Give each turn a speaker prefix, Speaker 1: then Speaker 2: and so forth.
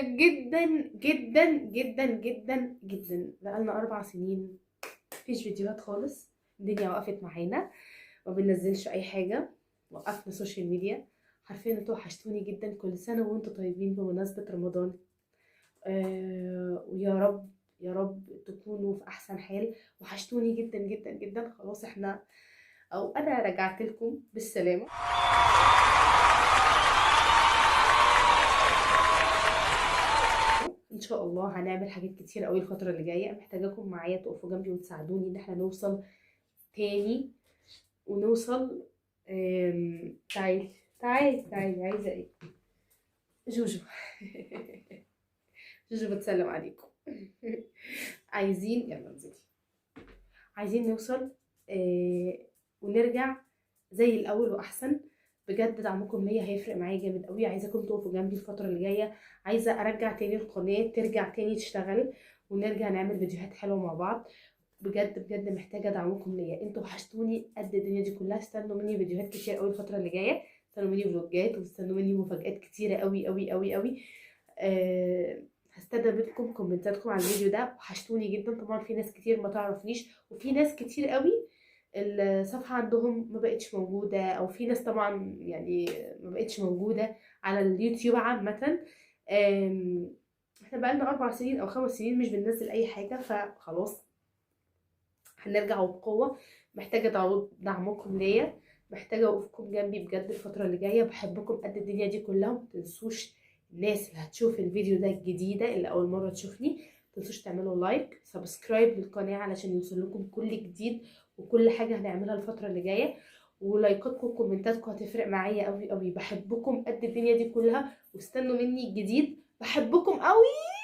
Speaker 1: جدا جدا جدا جدا جدا. بقالنا 4 سنين مفيش فيديوهات خالص، الدنيا وقفت معانا، ما بننزلش اي حاجه، وقفنا سوشيال ميديا. حرفيا انتوا وحشتوني جدا. كل سنه وانتوا طيبين بمناسبه رمضان. ويا رب يا رب تكونوا في احسن حال. وحشتوني جدا جدا جدا. خلاص احنا او انا رجعت لكم بالسلامه. ان شاء الله هنعمل حاجات كتير قوي الفتره اللي جايه. محتاجاكم معايا تقفوا جنبي وتساعدوني ان احنا نوصل تاني ونوصل. تعالي تعالي تعالي، عايزه ايه؟ جوجو. جوجو بتسلم عليكم. عايزين، يلا انزلي. عايزين نوصل ونرجع زي الاول واحسن. بجد دعمكم ليا هيفرق معايا جامد قوي. عايزاكم تقفوا جنبي الفتره اللي جايه. عايزه ارجع تاني القناه ترجع تاني تشتغل، ونرجع نعمل فيديوهات حلوه مع بعض. بجد بجد محتاجه دعمكم ليا. انتوا وحشتوني قد الدنيا دي كلها. استنوا مني فيديوهات كتير قوي الفتره اللي جايه. استنوا مني فلوجات، واستنوا مني مفاجآت كتيره قوي قوي قوي قوي. هستنى منكم كومنتاتكم على الفيديو ده. وحشتوني جدا. طبعا في ناس كتير ما تعرفنيش، وفي ناس كتير قوي الصفحه عندهم ما بقتش موجوده، او في ناس طبعا يعني ما بقتش موجوده على اليوتيوب عامه. احنا بقالنا 4 سنين او 5 سنين مش بننزل اي حاجه، فخلاص هنرجع وبقوه. محتاجه دعمكم ليا، محتاجه وقوفكم جنبي بجد الفتره اللي جايه. بحبكم قد الدنيا دي كلها. متنسوش الناس اللي هتشوف الفيديو ده الجديده اللي اول مره تشوفني، متنسوش تعملوا لايك سبسكرايب للقناه علشان يوصل لكم كل جديد وكل حاجه هنعملها الفتره اللي جايه. ولايكاتكم وكومنتاتكم هتفرق معايا قوي قوي. بحبكم قد الدنيا دي كلها، واستنوا مني الجديد. بحبكم قوي.